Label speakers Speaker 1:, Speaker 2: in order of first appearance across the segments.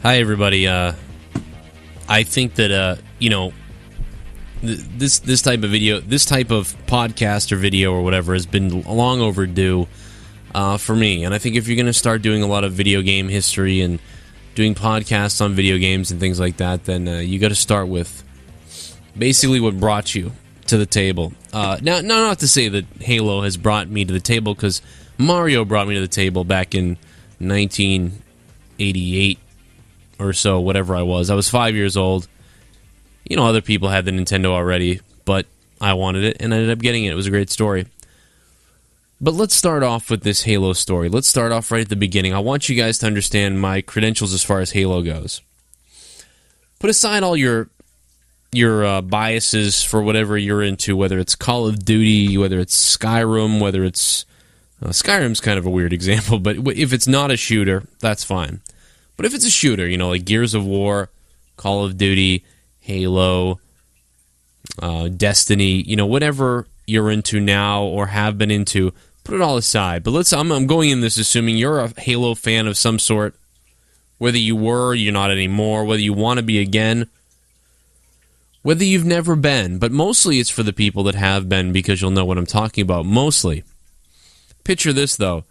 Speaker 1: Hi, everybody. I think that this type of video, this type of podcast or video or whatever, has been long overdue for me. And I think if you're going to start doing a lot of video game history and doing podcasts on video games and things like that, then you got to start with basically what brought you to the table. Now, not to say that Halo has brought me to the table, because Mario brought me to the table back in 1988 or so, whatever I was. I was 5 years old. You know, other people had the Nintendo already, but I wanted it, and I ended up getting it. It was a great story. But let's start off with this Halo story. Let's start off right at the beginning. I want you guys to understand my credentials as far as Halo goes. Put aside all your biases for whatever you're into, whether it's Call of Duty, whether it's Skyrim, whether it's... Skyrim's kind of a weird example, but if it's not a shooter, that's fine. But if it's a shooter, you know, like Gears of War, Call of Duty, Halo, Destiny, you know, whatever you're into now or have been into, put it all aside. But I'm going in this assuming you're a Halo fan of some sort, whether you were, you're not anymore, whether you want to be again, whether you've never been. But mostly it's for the people that have been, because you'll know what I'm talking about. Mostly. Picture this, though.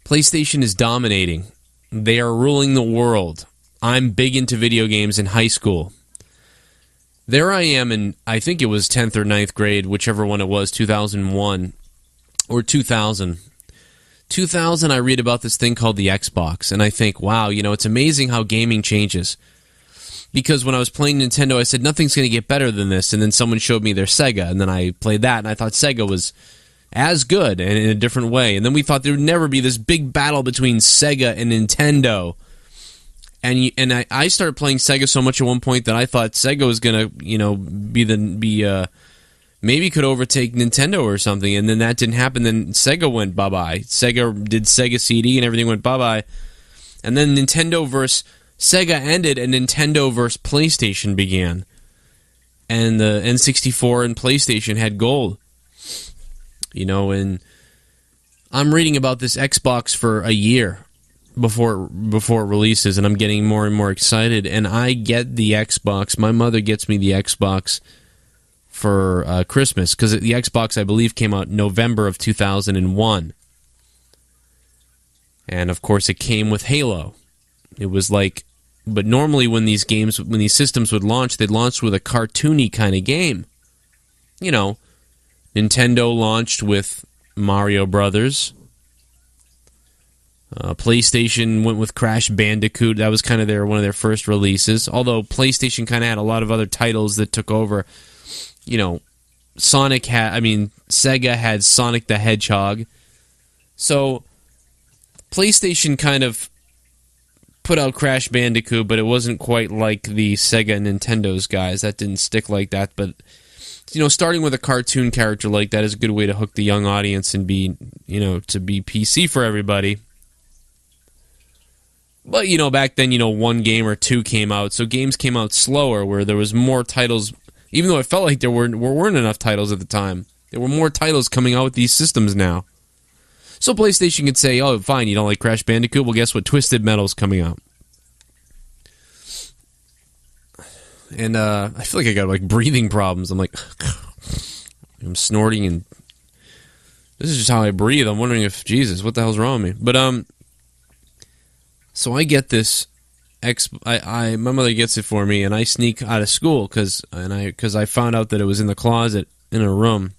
Speaker 1: PlayStation is dominating. They are ruling the world. I'm big into video games in high school. There I am in, I think it was 10th or 9th grade, whichever one it was, 2001 or 2000. 2000, I read about this thing called the Xbox, and I think, wow, you know, it's amazing how gaming changes. Because when I was playing Nintendo, I said, nothing's going to get better than this, and then someone showed me their Sega, and then I played that, and I thought Sega was as good and in a different way. And then we thought there would never be this big battle between Sega and Nintendo. And I started playing Sega so much at one point that I thought Sega was gonna, you know, maybe could overtake Nintendo or something. And then that didn't happen. Then Sega went bye-bye. Sega did Sega CD and everything went bye-bye. And then Nintendo versus Sega ended, and Nintendo versus PlayStation began. And the N64 and PlayStation had gold. You know, and I'm reading about this Xbox for a year before it releases, and I'm getting more and more excited. And I get the Xbox. My mother gets me the Xbox for Christmas, because the Xbox, I believe, came out November of 2001. And of course, it came with Halo. It was like, but normally when these systems would launch, they'd launch with a cartoony kind of game. You know, Nintendo launched with Mario Brothers. PlayStation went with Crash Bandicoot. That was kind of one of their first releases. Although PlayStation kind of had a lot of other titles that took over. You know, Sega had Sonic the Hedgehog. So PlayStation kind of put out Crash Bandicoot, but it wasn't quite like the Sega and Nintendo's guys. That didn't stick like that, but you know, starting with a cartoon character like that is a good way to hook the young audience and be, you know, to be PC for everybody. But, you know, back then, you know, one game or two came out, so games came out slower, where there was more titles, even though it felt like there weren't enough titles at the time. There were more titles coming out with these systems now. So PlayStation could say, oh, fine, you don't like Crash Bandicoot? Well, guess what? Twisted Metal's coming out. And I feel like I got, like, breathing problems. I'm like, I'm snorting, and this is just how I breathe. I'm wondering if, Jesus, what the hell's wrong with me? But, so I get this, my mother gets it for me, and I sneak out of school, because I found out that it was in the closet in a room.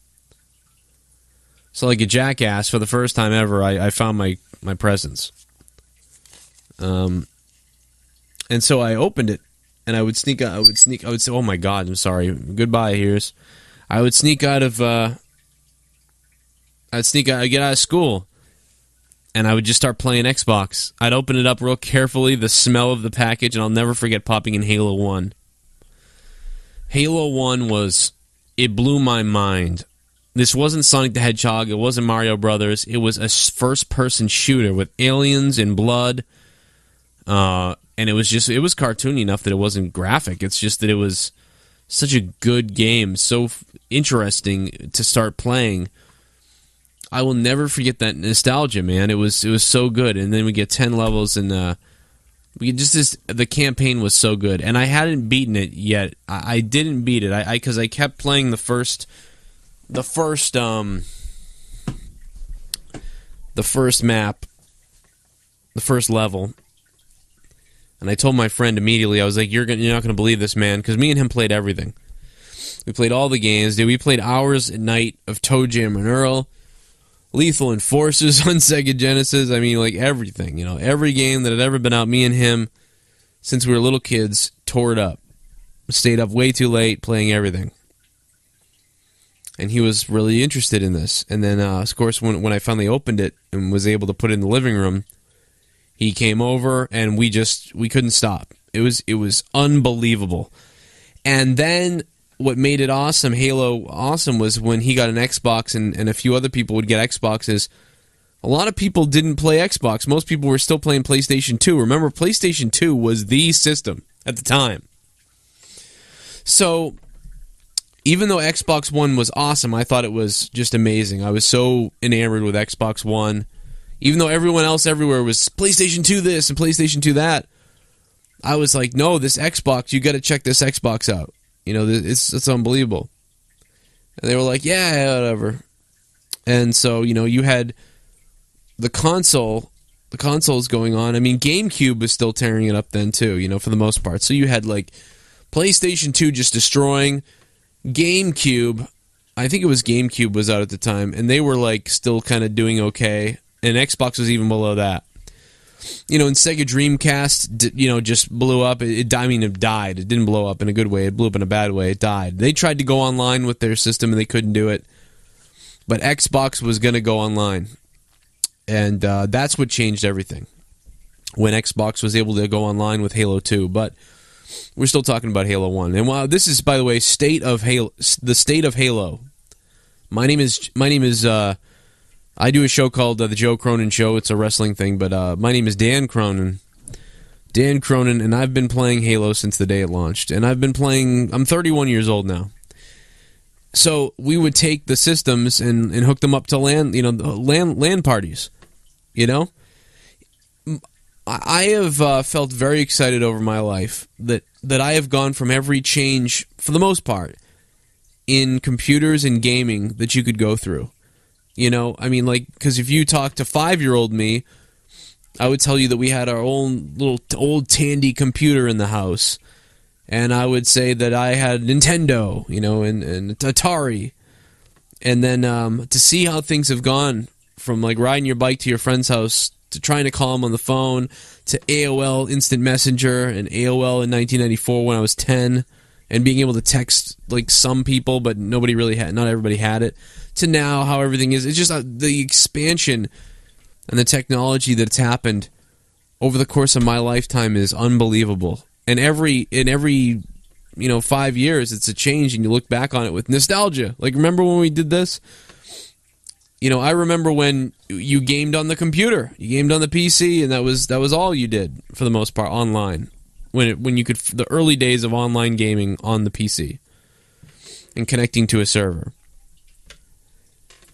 Speaker 1: So like a jackass, for the first time ever, I found my presents. And so I opened it. And I would say, oh my God, I'm sorry, goodbye, here's. I would sneak out of, I'd get out of school, and I would just start playing Xbox. I'd open it up real carefully, the smell of the package, and I'll never forget popping in Halo 1. Halo 1 it blew my mind. This wasn't Sonic the Hedgehog, it wasn't Mario Brothers, it was a first-person shooter with aliens and blood, and it was cartoony enough that it wasn't graphic. It's just that it was such a good game, so interesting to start playing. I will never forget that nostalgia, man. It was so good. And then we get 10 levels, and The campaign was so good, and I hadn't beaten it yet. I didn't beat it. Because I kept playing the first map, the first level, and I told my friend immediately. I was like, "You're not going to believe this, man," because me and him played everything. We played all the games, dude. We played hours at night of Toe Jam and Earl, Lethal Enforcers on Sega Genesis. I mean, like everything, every game that had ever been out. Me and him, since we were little kids, tore it up. Stayed up way too late playing everything. And he was really interested in this. And then, of course, when I finally opened it and was able to put it in the living room, he came over and we couldn't stop. It was unbelievable. And then what made it awesome, Halo awesome, was when he got an Xbox and a few other people would get Xboxes. A lot of people didn't play Xbox. Most people were still playing PlayStation 2. Remember, PlayStation 2 was the system at the time. So even though Xbox One was awesome, I thought it was just amazing. I was so enamored with Xbox One. Even though everyone else everywhere was PlayStation 2 this and PlayStation 2 that, I was like, no, this Xbox, you got to check this Xbox out. It's unbelievable. And they were like, yeah, whatever. And so, you had the consoles going on. I mean, GameCube was still tearing it up then too, for the most part. So you had like PlayStation 2 just destroying. GameCube, I think it was GameCube was out at the time, and they were like still kind of doing okay. And Xbox was even below that. And Sega Dreamcast, just blew up. It died. It didn't blow up in a good way. It blew up in a bad way. It died. They tried to go online with their system, and they couldn't do it. But Xbox was going to go online. And that's what changed everything. When Xbox was able to go online with Halo 2. But we're still talking about Halo 1. And while this is, by the way, the state of Halo. My name is I do a show called The Joe Cronin Show. It's a wrestling thing, but my name is Dan Cronin. Dan Cronin, and I've been playing Halo since the day it launched. And I'm 31 years old now. So we would take the systems and hook them up to LAN parties. I have felt very excited over my life that I have gone from every change, for the most part, in computers and gaming that you could go through. Because if you talk to 5-year-old me, I would tell you that we had our own little old Tandy computer in the house. And I would say that I had Nintendo, and Atari. And then to see how things have gone from like riding your bike to your friend's house to trying to call him on the phone to AOL Instant Messenger and AOL in 1994 when I was 10 and being able to text like some people, but not everybody had it, to now how everything is. It's just the expansion and the technology that's happened over the course of my lifetime is unbelievable. And every 5 years it's a change, and you look back on it with nostalgia. Like, remember when we did this? I remember when you gamed on the computer, you gamed on the PC, and that was all you did for the most part online. When you could, the early days of online gaming on the PC and connecting to a server.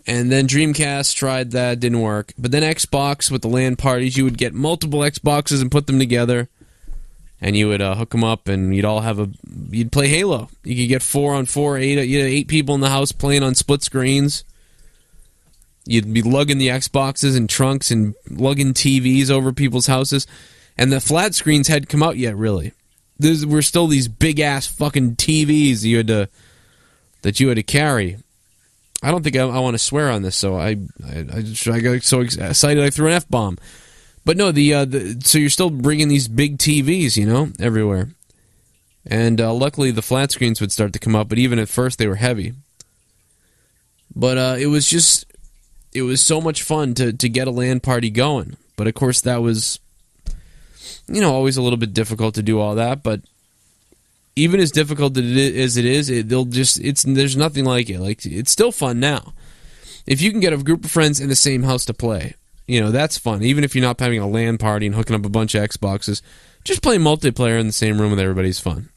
Speaker 1: And then Dreamcast tried that, didn't work. But then Xbox with the LAN parties, you would get multiple Xboxes and put them together, and you would hook them up, and you'd play Halo. You could get 4-on-4, 8 people in the house playing on split screens. You'd be lugging the Xboxes in trunks and lugging TVs over people's houses. And the flat screens hadn't come out yet, really. There were still these big-ass fucking TVs that you had to carry. I don't think I want to swear on this, so I got so excited I threw an F-bomb. But no, so you're still bringing these big TVs, everywhere. And luckily the flat screens would start to come up, but even at first they were heavy. But it was so much fun to get a LAN party going. But of course that was, always a little bit difficult to do all that. But even as difficult as it is, there's nothing like it. Like, it's still fun now. If you can get a group of friends in the same house to play, that's fun. Even if you're not having a LAN party and hooking up a bunch of Xboxes, just playing multiplayer in the same room with everybody's fun.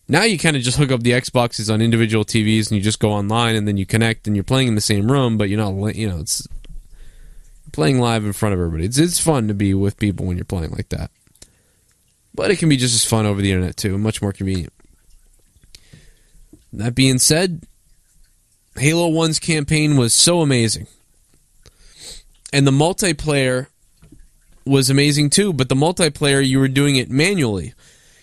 Speaker 1: Now you kind of just hook up the Xboxes on individual TVs and you just go online and then you connect and you're playing in the same room, but you're not, it's playing live in front of everybody. It's fun to be with people when you're playing like that. But it can be just as fun over the internet, too, and much more convenient. That being said, Halo 1's campaign was so amazing. And the multiplayer was amazing, too, but the multiplayer, you were doing it manually.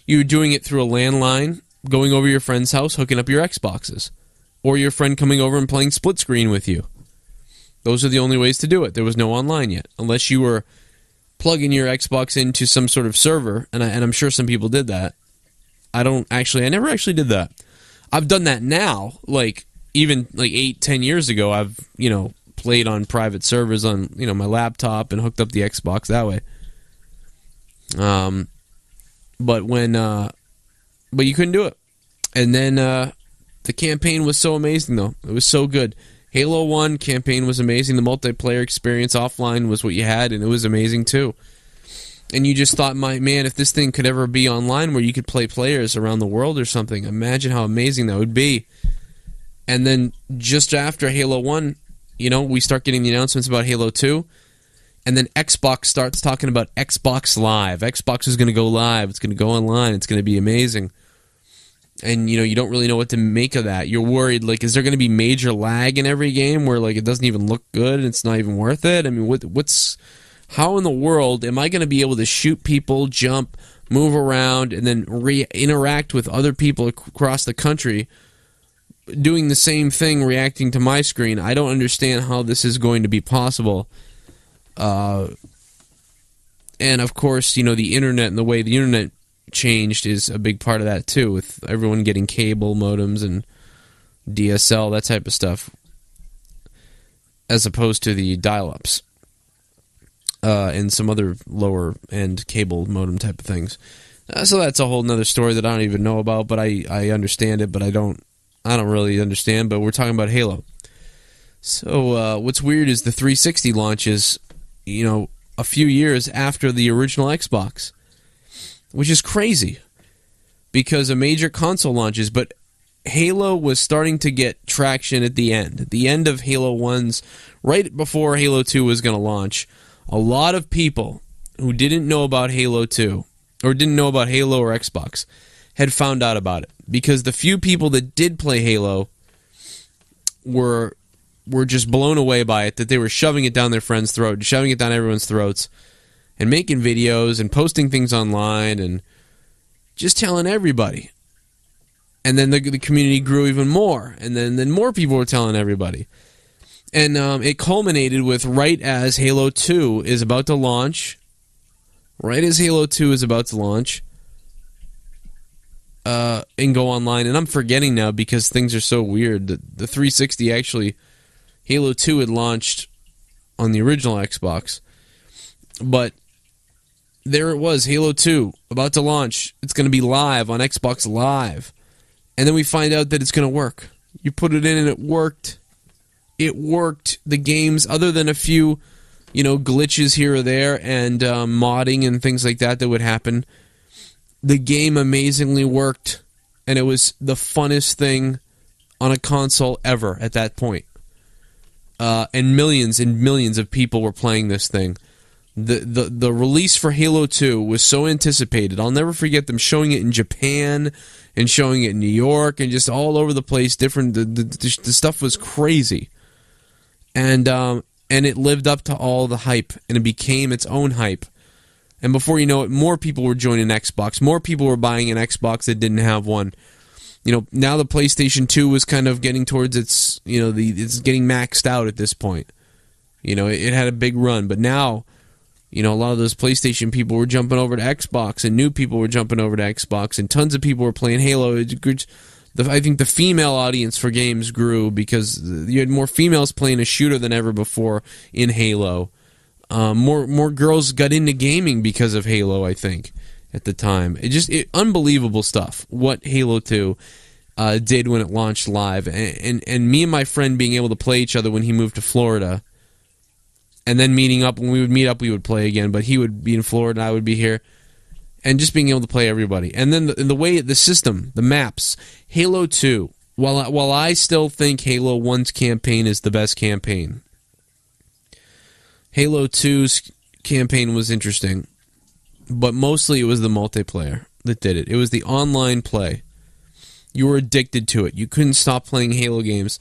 Speaker 1: You were doing it through a landline, going over your friend's house, hooking up your Xboxes. Or your friend coming over and playing split screen with you. Those are the only ways to do it. There was no online yet. Unless you were plugging your Xbox into some sort of server, and I'm sure some people did that. I never actually did that. I've done that now, even 8-10 years ago. I've, played on private servers on, my laptop and hooked up the Xbox that way. But you couldn't do it. And then, the campaign was so amazing, though. It was so good. Halo 1 campaign was amazing. The multiplayer experience offline was what you had, and it was amazing, too. And you just thought, man, if this thing could ever be online where you could play players around the world or something, imagine how amazing that would be. And then just after Halo 1, we start getting the announcements about Halo 2, and then Xbox starts talking about Xbox Live. Xbox is going to go live. It's going to go online. It's going to be amazing. And, you don't really know what to make of that. You're worried, is there going to be major lag in every game where, it doesn't even look good and it's not even worth it? I mean, how in the world am I going to be able to shoot people, jump, move around, and then interact with other people across the country doing the same thing, reacting to my screen? I don't understand how this is going to be possible. And, of course, the internet and the way the internet changed is a big part of that too, with everyone getting cable modems and DSL, that type of stuff, as opposed to the dial-ups and some other lower end cable modem type of things. So that's a whole nother story that I don't even know about, but I understand it, but I don't really understand. But we're talking about Halo. So what's weird is the 360 launches, a few years after the original Xbox, which is crazy because a major console launches, but Halo was starting to get traction at the end. At the end of Halo 1's, right before Halo 2 was going to launch, a lot of people who didn't know about Halo 2, or didn't know about Halo or Xbox, had found out about it. Because the few people that did play Halo were just blown away by it, that they were shoving it down their friends' throat, shoving it down everyone's throats, and making videos and posting things online and just telling everybody. And then the community grew even more, and then more people were telling everybody. And it culminated with right as Halo 2 is about to launch, and go online. And I'm forgetting now because things are so weird. The 360 actually, Halo 2 had launched on the original Xbox. But there it was, Halo 2, about to launch. It's going to be live on Xbox Live. And then we find out that it's going to work. You put it in and it worked. It worked. The games, other than a few, glitches here or there and modding and things like that would happen, the game amazingly worked. And it was the funnest thing on a console ever at that point. And millions of people were playing this thing. The release for Halo 2 was so anticipated. I'll never forget them showing it in Japan and showing it in New York and just all over the place. The stuff was crazy. And it lived up to all the hype, and it became its own hype. And before you know it, more people were joining Xbox. More people were buying an Xbox that didn't have one. Now the PlayStation 2 was kind of getting towards its, it's getting maxed out at this point. It had a big run, but now, a lot of those PlayStation people were jumping over to Xbox, and new people were jumping over to Xbox, and tons of people were playing Halo. I think the female audience for games grew because you had more females playing a shooter than ever before in Halo. More girls got into gaming because of Halo, I think, at the time. Unbelievable stuff, what Halo 2 did when it launched live. And me and my friend being able to play each other when he moved to Florida, and then meeting up. When we would meet up, we would play again, but he would be in Florida and I would be here. And just being able to play everybody. And then the way, the system, the maps, Halo 2, while I still think Halo 1's campaign is the best campaign, Halo 2's campaign was interesting. but mostly it was the multiplayer that did it. It was the online play. You were addicted to it. You couldn't stop playing Halo games.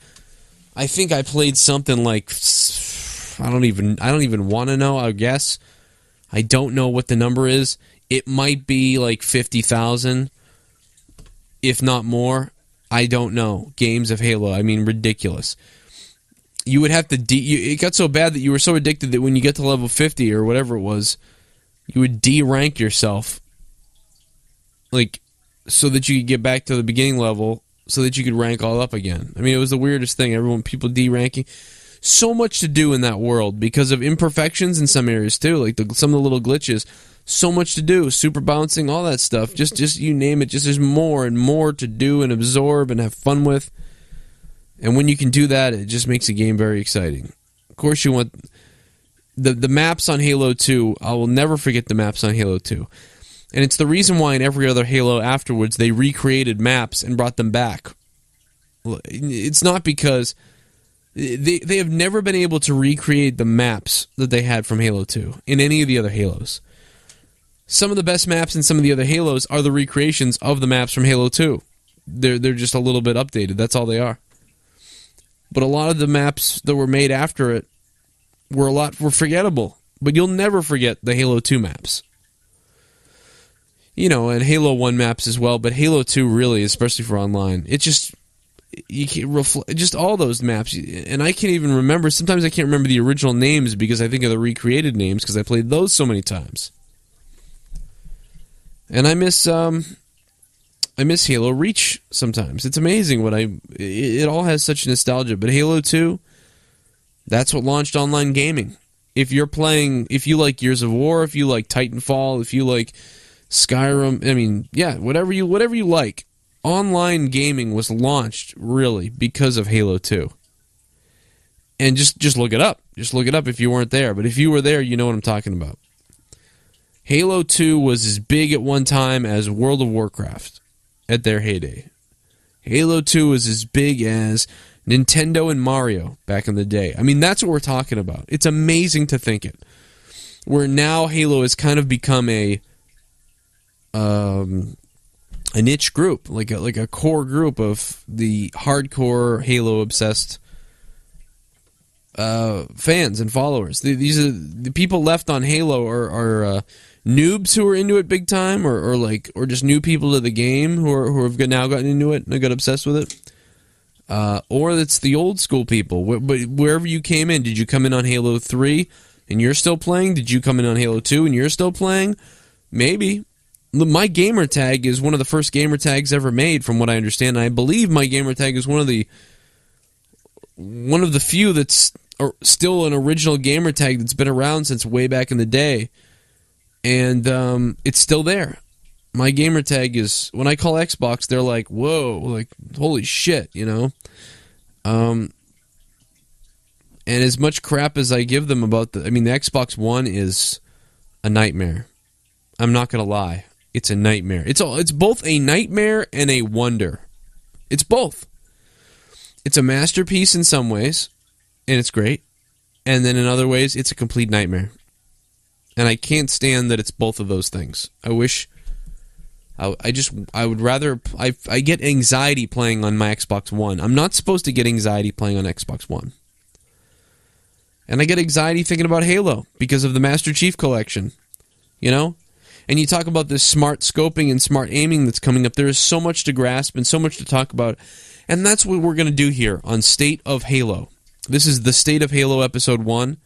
Speaker 1: I think I played something like, I don't even want to know, I guess. I don't know what the number is. It might be like 50,000, if not more. I don't know. Games of Halo. I mean, ridiculous. You would have to... it got so bad that you were so addicted that when you get to level 50 or whatever it was, you would de-rank yourself. Like, so that you could get back to the beginning level, so that you could rank all up again. I mean, it was the weirdest thing. People de-ranking. So much to do in that world because of imperfections in some areas too, like some of the little glitches. So much to do, super bouncing, all that stuff. Just you name it. Just there's more and more to do and absorb and have fun with. And when you can do that, it just makes the game very exciting. Of course, you want the maps on Halo 2. I will never forget the maps on Halo 2. And it's the reason why in every other Halo afterwards they recreated maps and brought them back. It's not because they have never been able to recreate the maps that they had from Halo 2 in any of the other Halos. Some of the best maps in some of the other Halos are the recreations of the maps from Halo 2. They're just a little bit updated. That's all they are. But a lot of the maps that were made after it were forgettable. But you'll never forget the Halo 2 maps. You know, and Halo 1 maps as well, but Halo 2 really, especially for online, it just... you can't just all those maps, and I can't even remember. Sometimes I can't remember the original names because I think of the recreated names because I played those so many times. And I miss Halo Reach sometimes. It's amazing it all has such nostalgia. But Halo 2, that's what launched online gaming. If you like Gears of War, if you like Titanfall, if you like Skyrim, I mean, yeah, whatever you like. Online gaming was launched, really, because of Halo 2. And just look it up. Just look it up if you weren't there. But if you were there, you know what I'm talking about. Halo 2 was as big at one time as World of Warcraft at their heyday. Halo 2 was as big as Nintendo and Mario back in the day. I mean, that's what we're talking about. It's amazing to think it. Where now Halo has kind of become a niche group, like a core group of the hardcore Halo obsessed fans and followers. These are the people left on Halo are noobs who are into it big time, or just new people to the game who have now gotten into it and got obsessed with it. Or it's the old school people. But wherever you came in, did you come in on Halo 3 and you're still playing? Did you come in on Halo 2 and you're still playing? Maybe. My gamer tag is one of the first gamer tags ever made, from what I understand. And I believe my gamer tag is one of the few that's still an original gamer tag that's been around since way back in the day, and it's still there. My gamer tag is, when I call Xbox, they're like, "Whoa!" Like, holy shit, you know. And as much crap as I give them about the Xbox One is a nightmare. I'm not gonna lie. It's a nightmare. It's both a nightmare and a wonder. It's both. It's a masterpiece in some ways, and it's great. And then in other ways, it's a complete nightmare. And I can't stand that it's both of those things. I wish... I would rather... I get anxiety playing on my Xbox One. I'm not supposed to get anxiety playing on Xbox One. And I get anxiety thinking about Halo because of the Master Chief Collection. You know? And you talk about this smart scoping and smart aiming that's coming up. There is so much to grasp and so much to talk about. And that's what we're going to do here on State of Halo. This is the State of Halo Episode 1.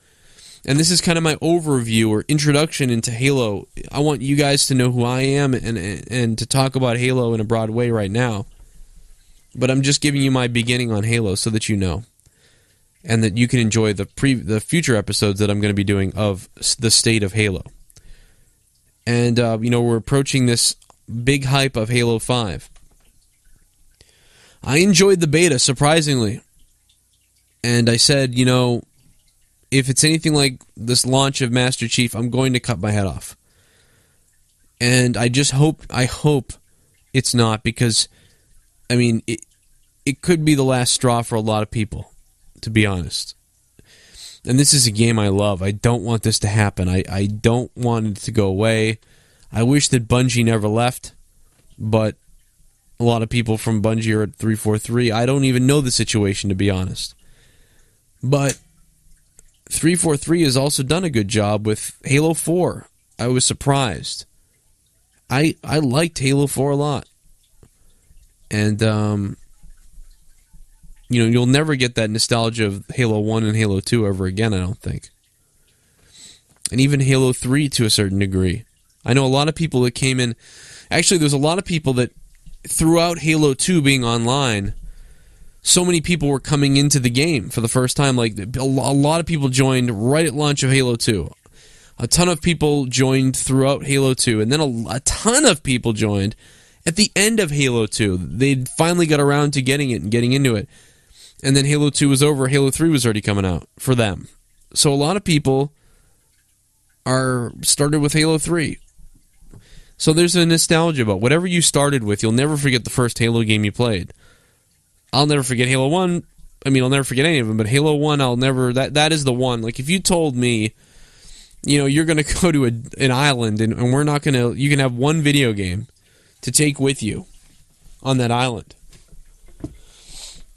Speaker 1: And this is kind of my overview or introduction into Halo. I want you guys to know who I am and to talk about Halo in a broad way right now. But I'm just giving you my beginning on Halo so that you know. And that you can enjoy the future episodes that I'm going to be doing of the State of Halo. And, we're approaching this big hype of Halo 5. I enjoyed the beta, surprisingly. And I said, if it's anything like this launch of Master Chief, I'm going to cut my head off. And I hope it's not, because, it could be the last straw for a lot of people, to be honest. And this is a game I love. I don't want this to happen. I don't want it to go away. I wish that Bungie never left, but a lot of people from Bungie are at 343. I don't even know the situation, to be honest. But 343 has also done a good job with Halo 4. I was surprised. I liked Halo 4 a lot. And, you'll never get that nostalgia of Halo 1 and Halo 2 ever again, I don't think. And even Halo 3 to a certain degree. I know a lot of people that came in... Actually, there's a lot of people that, throughout Halo 2 being online, so many people were coming into the game for the first time. Like, a lot of people joined right at launch of Halo 2. A ton of people joined throughout Halo 2. And then a ton of people joined at the end of Halo 2. They finally got around to getting it and getting into it. And then Halo 2 was over. Halo 3 was already coming out for them. So a lot of people are started with Halo 3. So there's a nostalgia about whatever you started with. You'll never forget the first Halo game you played. I'll never forget Halo 1. I mean, I'll never forget any of them, but Halo 1, I'll never... That is the one. Like, if you told me, you're going to go to an island and we're not going to... You can have one video game to take with you on that island.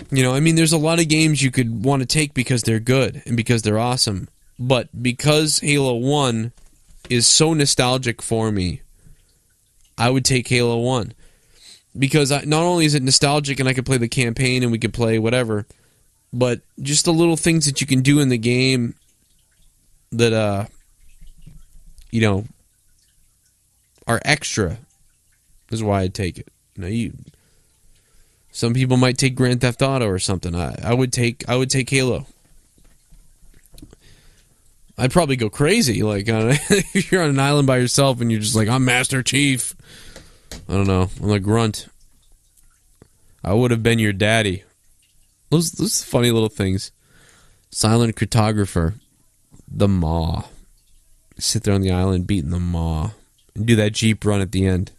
Speaker 1: There's a lot of games you could want to take because they're good and because they're awesome. But because Halo 1 is so nostalgic for me, I would take Halo 1. Because not only is it nostalgic and I could play the campaign and we could play whatever, but just the little things that you can do in the game that, are extra is why I'd take it. Some people might take Grand Theft Auto or something. I would take Halo. I'd probably go crazy. Like, if you're on an island by yourself and you're just like, I'm Master Chief. I don't know. I'm a grunt. I would have been your daddy. Those funny little things. Silent cartographer. The Maw. Sit there on the island beating the Maw. And do that Jeep run at the end.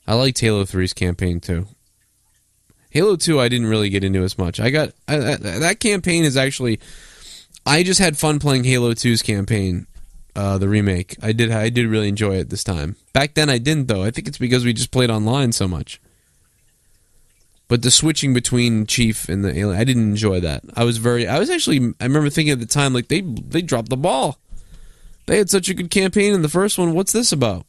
Speaker 1: I liked Halo 3's campaign too. Halo 2 I didn't really get into as much. That campaign is actually... I just had fun playing Halo 2's campaign, the remake. I did really enjoy it this time. Back then I didn't, though. I think it's because we just played online so much. But the switching between Chief and the alien, I didn't enjoy that. I remember thinking at the time, like, they dropped the ball. They had such a good campaign in the first one. What's this about?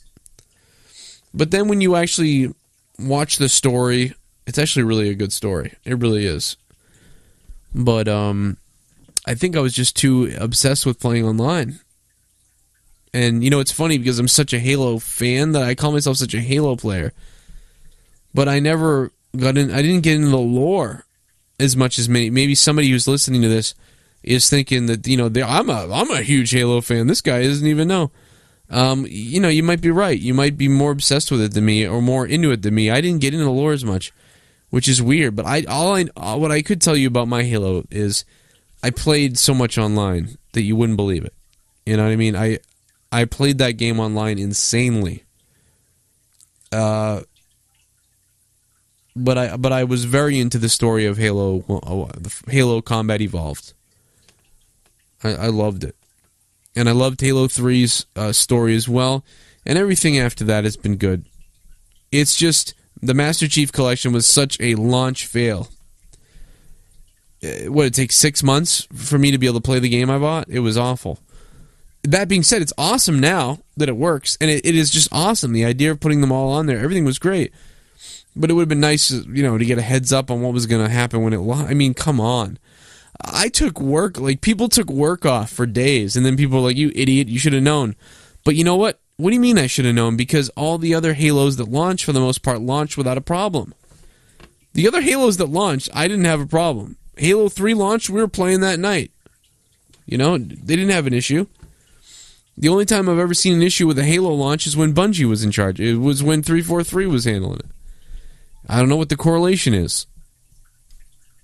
Speaker 1: But then when you actually watch the story, it's actually really a good story. It really is. But, I think I was just too obsessed with playing online. And, it's funny because I'm such a Halo fan that I call myself such a Halo player. But I never got in, I didn't get into the lore as much as maybe somebody who's listening to this is thinking that, I'm a huge Halo fan. This guy doesn't even know. You might be right. You might be more obsessed with it than me or more into it than me. I didn't get into the lore as much, which is weird. But what I could tell you about my Halo is I played so much online that you wouldn't believe it. You know what I mean? I played that game online insanely. But I was very into the story of Halo Combat Evolved. I loved it. And I loved Halo 3's story as well. And everything after that has been good. It's just, the Master Chief Collection was such a launch fail. It takes 6 months for me to be able to play the game I bought? It was awful. That being said, it's awesome now that it works. And it is just awesome. The idea of putting them all on there, everything was great. But it would have been nice, to get a heads up on what was going to happen when it launched. I mean, come on. I took work, people took work off for days, and then people were like, you idiot, you should have known. But you know what? What do you mean I should have known? Because all the other Halos that launched, for the most part, launched without a problem. The other Halos that launched, I didn't have a problem. Halo 3 launched, we were playing that night. They didn't have an issue. The only time I've ever seen an issue with a Halo launch is when Bungie was in charge. It was when 343 was handling it. I don't know what the correlation is.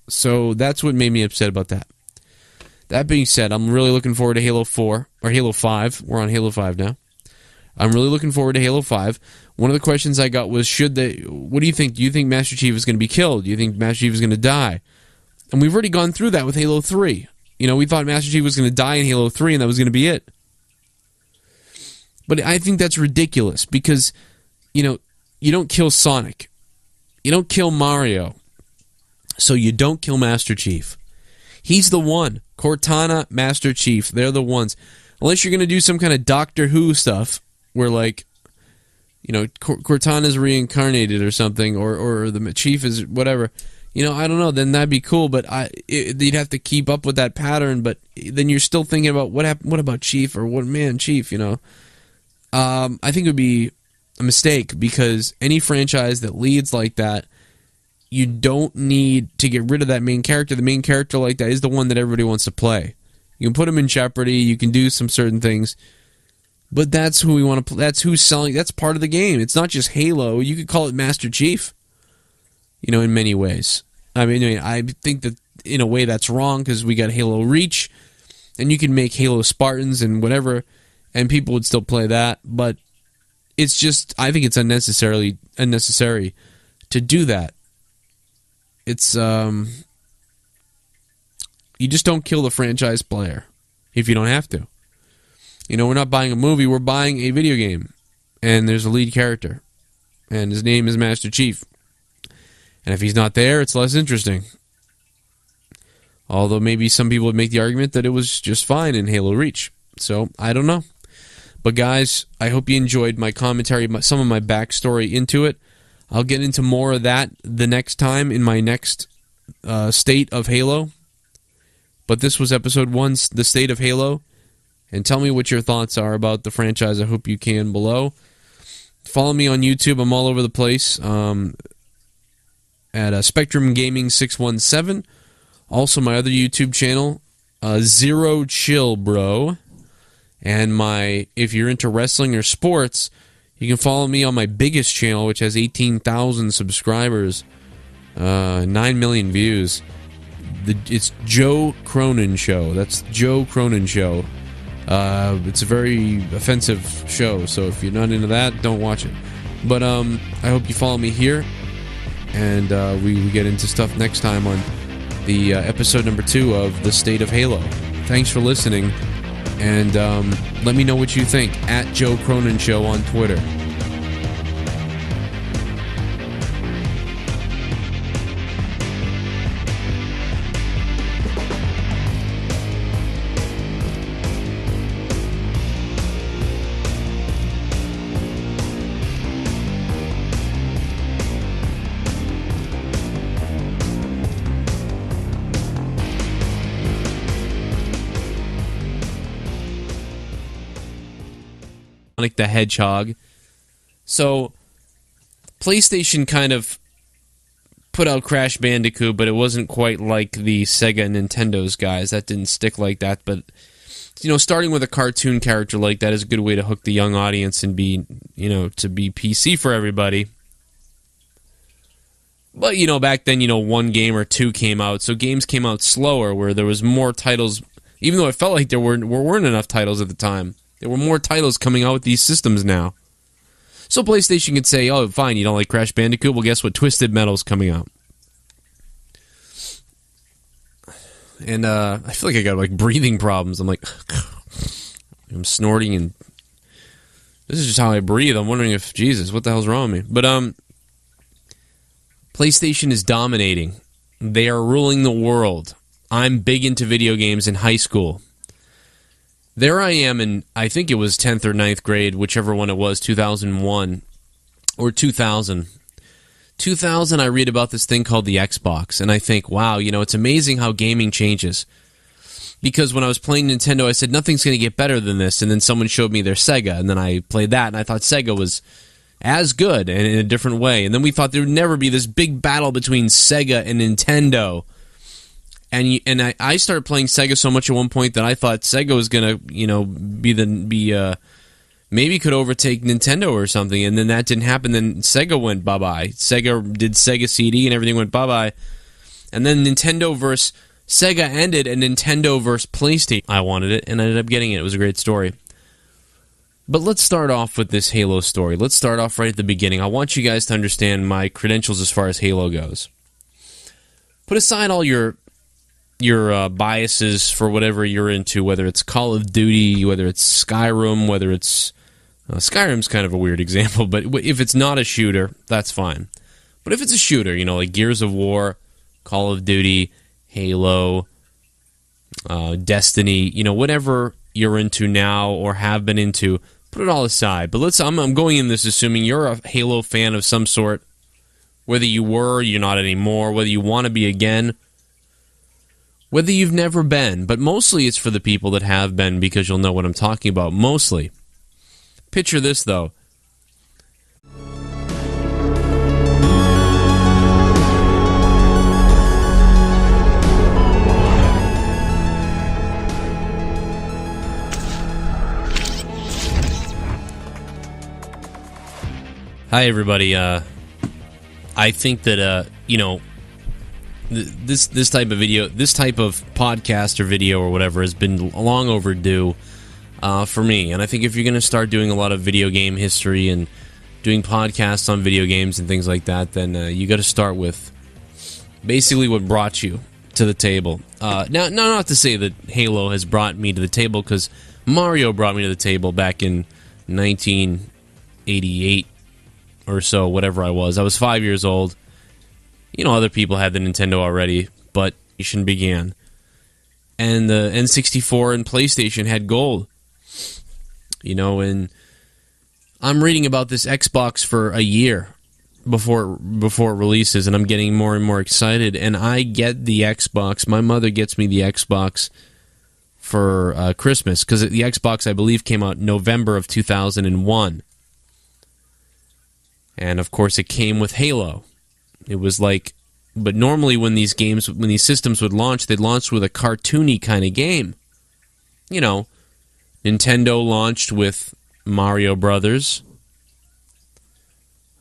Speaker 1: So that's what made me upset about that. That being said, I'm really looking forward to Halo 4, or Halo 5. We're on Halo 5 now. I'm really looking forward to Halo 5. One of the questions I got was, what do you think? Do you think Master Chief is going to be killed? Do you think Master Chief is going to die? And we've already gone through that with Halo 3. We thought Master Chief was going to die in Halo 3, and that was going to be it. But I think that's ridiculous because, you don't kill Sonic. You don't kill Mario. So you don't kill Master Chief. He's the one. Cortana, Master Chief, they're the ones. Unless you're going to do some kind of Doctor Who stuff where, like, Cortana's reincarnated or something, or the Chief is whatever. I don't know. Then that'd be cool, but you'd have to keep up with that pattern. But then you're still thinking about what about Chief or Chief? I think it would be a mistake because any franchise that leads like that, you don't need to get rid of that main character. The main character like that is the one that everybody wants to play. You can put him in jeopardy. You can do some certain things. But that's who we want to play. That's who's selling. That's part of the game. It's not just Halo. You could call it Master Chief, in many ways. I think that in a way that's wrong because we got Halo Reach, and you can make Halo Spartans and whatever, and people would still play that. But it's just, I think it's unnecessary to do that. It's, you just don't kill the franchise player if you don't have to. We're not buying a movie, we're buying a video game. And there's a lead character. And his name is Master Chief. And if he's not there, it's less interesting. Although maybe some people would make the argument that it was just fine in Halo Reach. So, I don't know. But guys, I hope you enjoyed my commentary, some of my backstory into it. I'll get into more of that the next time in my next State of Halo. But this was episode 1, the State of Halo. And tell me what your thoughts are about the franchise. I hope you can below. Follow me on YouTube. I'm all over the place at Spectrum Gaming 617. Also, my other YouTube channel, Zero Chill Bro. And if you're into wrestling or sports, you can follow me on my biggest channel, which has 18,000 subscribers, 9 million views. It's Joe Cronin Show. That's Joe Cronin Show. It's a very offensive show, so if you're not into that, don't watch it. But I hope you follow me here, and we get into stuff next time on the episode number 2 of The State of Halo. Thanks for listening, and let me know what you think at Joe Cronin Show on Twitter. The Hedgehog. So PlayStation kind of put out Crash Bandicoot, but it wasn't quite like the Sega and Nintendo's guys. That didn't stick like that. But starting with a cartoon character like that is a good way to hook the young audience and be PC for everybody. But back then, one game or two came out, so games came out slower, where there was more titles. Even though it felt like there weren't enough titles at the time. There were more titles coming out with these systems now. So PlayStation could say, oh, fine, you don't like Crash Bandicoot? Well, guess what? Twisted Metal's coming out. And I feel like I got, breathing problems. I'm I'm snorting, and this is just how I breathe. I'm wondering if, Jesus, what the hell's wrong with me? But, PlayStation is dominating. They are ruling the world. I'm big into video games in high school. There I am in, I think it was 10th or 9th grade, whichever one it was, 2001 or 2000. 2000, I read about this thing called the Xbox, and I think, wow, it's amazing how gaming changes. Because when I was playing Nintendo, I said, nothing's going to get better than this, and then someone showed me their Sega, and then I played that, and I thought Sega was as good, and in a different way. And then we thought there would never be this big battle between Sega and Nintendo. And I started playing Sega so much at one point that I thought Sega was gonna, maybe could overtake Nintendo or something. And then that didn't happen. Then Sega went bye-bye. Sega did Sega CD and everything went bye-bye. And then Nintendo versus Sega ended, and Nintendo versus PlayStation. I wanted it, and I ended up getting it. It was a great story. But let's start off with this Halo story. Let's start off right at the beginning. I want you guys to understand my credentials as far as Halo goes. Put aside all your biases for whatever you're into, whether it's Call of Duty, whether it's Skyrim, whether it's Skyrim's kind of a weird example, but if it's not a shooter, that's fine. But if it's a shooter, like Gears of War, Call of Duty, Halo, Destiny, whatever you're into now or have been into, put it all aside. But I'm going in this assuming you're a Halo fan of some sort, whether you were, you're not anymore, whether you want to be again, whether you've never been. But mostly it's for the people that have been, because you'll know what I'm talking about. Mostly. Picture this, though. Hi, everybody. I think that, this type of video, this type of podcast or video or whatever has been long overdue for me. And I think if you're going to start doing a lot of video game history and doing podcasts on video games and things like that, then you got to start with basically what brought you to the table. Now, not to say that Halo has brought me to the table, because Mario brought me to the table back in 1988 or so, whatever I was. I was 5 years old. Other people had the Nintendo already, but PlayStation began. And the N64 and PlayStation had gold. And I'm reading about this Xbox for a year before it releases, and I'm getting more and more excited. And I get the Xbox. My mother gets me the Xbox for Christmas, because the Xbox, I believe, came out November of 2001. And of course, it came with Halo. It was like, but normally when these systems would launch, they'd launch with a cartoony kind of game. Nintendo launched with Mario Brothers.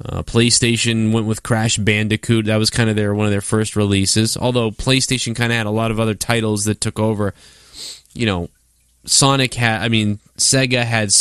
Speaker 1: PlayStation went with Crash Bandicoot. That was kind of one of their first releases. Although PlayStation kind of had a lot of other titles that took over. Sega had Sonic.